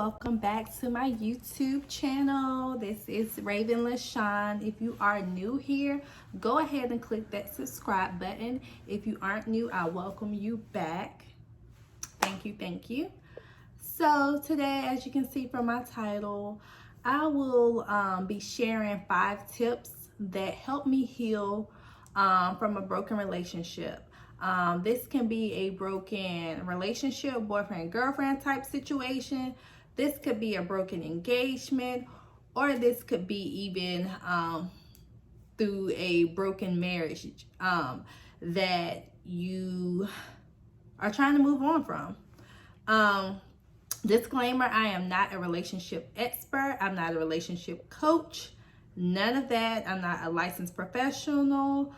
welcome back to my YouTube channel. This is Raven Lashaun. If you are new here, go ahead and click that subscribe button. If you aren't new, I welcome you back. Thank you. So today, as you can see from my title, I will be sharing 5 tips that help me heal from a broken relationship. This can be a broken relationship, boyfriend, girlfriend type situation. This could be a broken engagement, or this could be even through a broken marriage that you are trying to move on from. Disclaimer, I am not a relationship expert. I'm not a relationship coach. None of that. I'm not a licensed professional.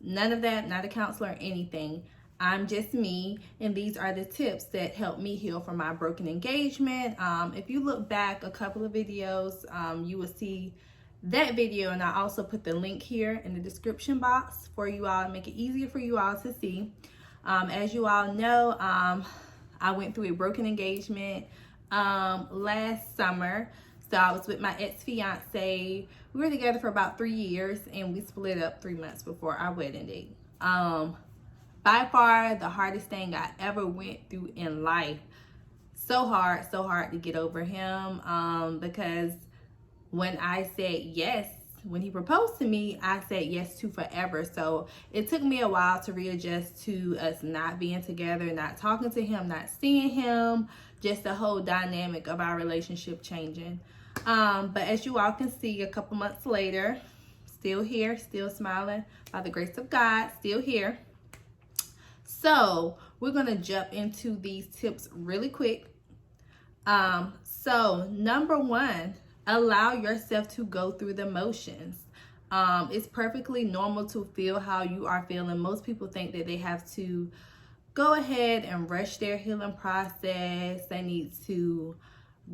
None of that, not a counselor or anything. I'm just me, and these are the tips that help me heal from my broken engagement. If you look back a couple of videos, you will see that video, and I also put the link here in the description box for you all to make it easier for you all to see. As you all know, I went through a broken engagement last summer. So I was with my ex-fiance. We were together for about 3 years, and we split up 3 months before our wedding date. By far the hardest thing I ever went through in life. So hard to get over him, because when I said yes, when he proposed to me, I said yes to forever. So it took me a while to readjust to us not being together, not talking to him, not seeing him, just the whole dynamic of our relationship changing. But as you all can see, a couple months later, still here, still smiling by the grace of God, still here. So we're going to jump into these tips really quick. So number 1, allow yourself to go through the motions. It's perfectly normal to feel how you are feeling. Most people think that they have to go ahead and rush their healing process. They need to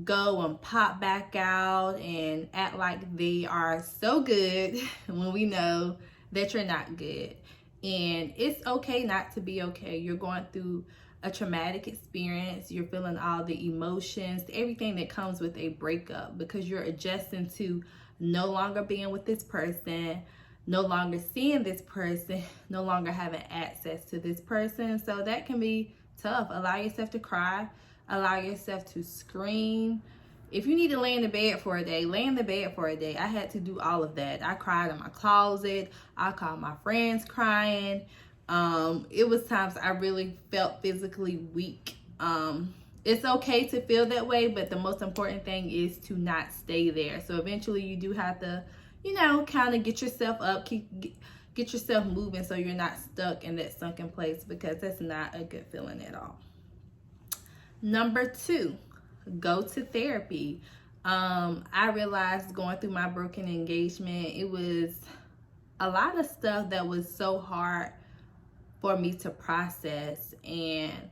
go and pop back out and act like they are so good when we know that you're not good. And it's okay not to be okay. You're going through a traumatic experience. You're feeling all the emotions, everything that comes with a breakup, because you're adjusting to no longer being with this person, no longer seeing this person, no longer having access to this person. So that can be tough. Allow yourself to cry. Allow yourself to scream. If you need to lay in the bed for a day, lay in the bed for a day. I had to do all of that. I cried in my closet. I called my friends crying. It was times I really felt physically weak. It's okay to feel that way, but the most important thing is to not stay there. So eventually you do have to, kind of get yourself up, get yourself moving so you're not stuck in that sunken place, because that's not a good feeling at all. Number 2, go to therapy. I realized going through my broken engagement, it was a lot of stuff that was so hard for me to process, and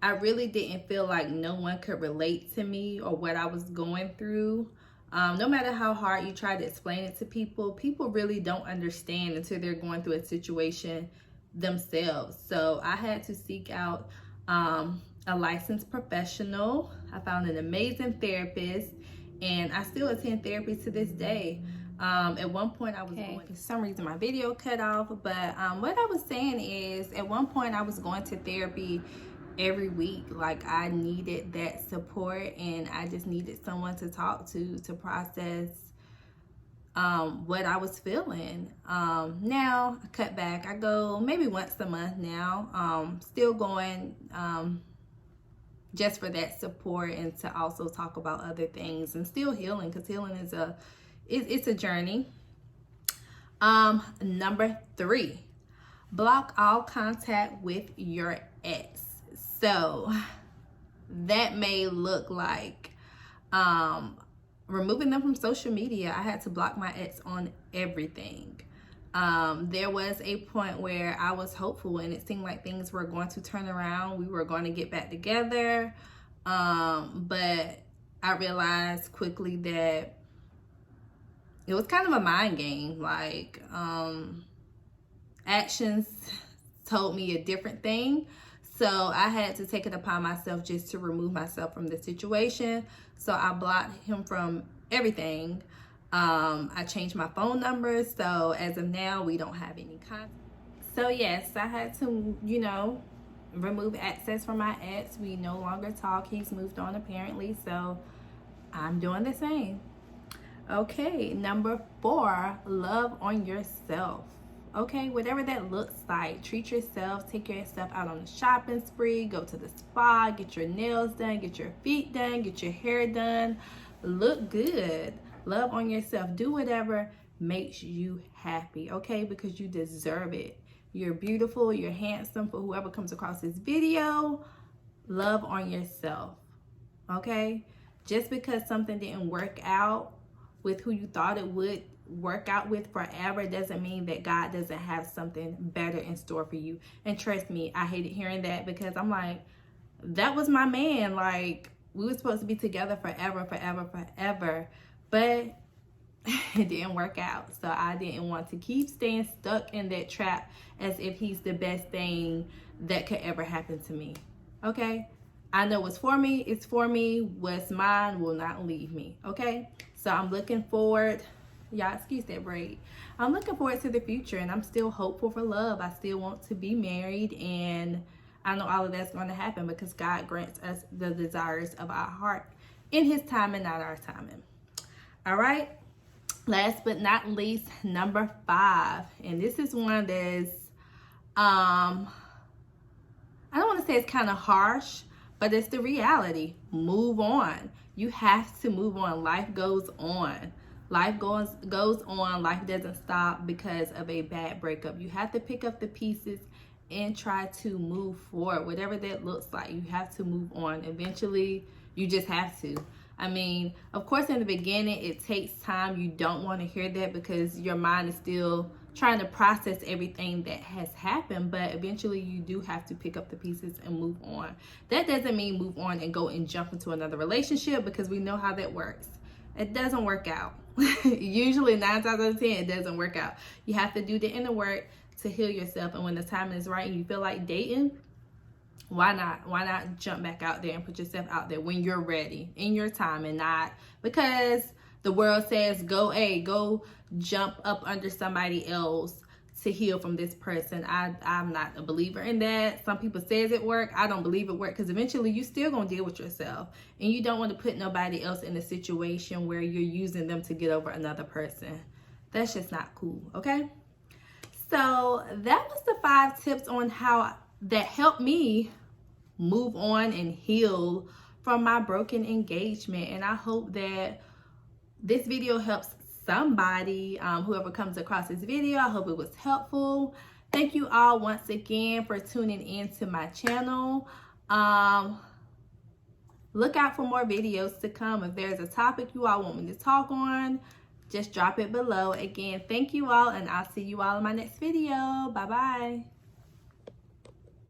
I really didn't feel like no one could relate to me or what I was going through. No matter how hard you try to explain it to people, people really don't understand until they're going through a situation themselves. So I had to seek out a licensed professional. I found an amazing therapist, and I still attend therapy to this day. At one point I was going, for some reason my video cut off, but what I was saying is, at one point I was going to therapy every week. Like, I needed that support, and I just needed someone to talk to process what I was feeling. Now I cut back. I go maybe once a month now. Still going just for that support, and to also talk about other things, and still healing, because healing is it's a journey. Number 3, block all contact with your ex. So that may look like removing them from social media. I had to block my ex on everything. There was a point where I was hopeful, and it seemed like things were going to turn around. We were going to get back together. But I realized quickly that it was kind of a mind game. Like, actions told me a different thing. So I had to take it upon myself just to remove myself from the situation. So I blocked him from everything. I changed my phone number. So as of now, we don't have any contact. So yes, I had to, you know, remove access from my ex. We no longer talk. He's moved on apparently. So I'm doing the same. Okay, number 4, love on yourself. Okay, whatever that looks like, treat yourself, take yourself out on a shopping spree, go to the spa, get your nails done, get your feet done, get your hair done, look good. Love on yourself. Do whatever makes you happy, okay? Because you deserve it. You're beautiful, you're handsome. For whoever comes across this video, love on yourself, okay? Just because something didn't work out with who you thought it would work out with forever doesn't mean that God doesn't have something better in store for you. And trust me, I hated hearing that, because I'm like, that was my man. Like, we were supposed to be together forever, but it didn't work out. So I didn't want to keep staying stuck in that trap as if he's the best thing that could ever happen to me. Okay? I know what's for me, it's for me. What's mine will not leave me. Okay? So I'm looking forward, y'all excuse that braid. I'm looking forward to the future, and I'm still hopeful for love. I still want to be married, and I know all of that's going to happen because God grants us the desires of our heart in his time and not our timing. All right? Last but not least, number 5. And this is one that's, I don't want to say it's kind of harsh, but it's the reality. Move on. You have to move on. Life goes on. Life goes on. Life doesn't stop because of a bad breakup. You have to pick up the pieces and try to move forward. Whatever that looks like, you have to move on. Eventually, you just have to. I mean, of course, in the beginning, it takes time. You don't want to hear that because your mind is still trying to process everything that has happened, but eventually you do have to pick up the pieces and move on. That doesn't mean move on and go and jump into another relationship, because we know how that works. It doesn't work out. Usually 9 times out of 10, it doesn't work out. You have to do the inner work to heal yourself, and when the time is right and you feel like dating, why not jump back out there and put yourself out there when you're ready, in your time, and not because the world says go jump up under somebody else to heal from this person. I'm not a believer in that. Some people says it work. I don't believe it work, because eventually you still gonna deal with yourself, and you don't want to put nobody else in a situation where you're using them to get over another person. That's just not cool. Okay, so that was the 5 tips on how that helped me move on and heal from my broken engagement. And I hope that this video helps somebody, whoever comes across this video. I hope it was helpful. Thank you all once again for tuning in to my channel. Look out for more videos to come. If there's a topic you all want me to talk on, just drop it below. Again, thank you all, and I'll see you all in my next video. Bye bye.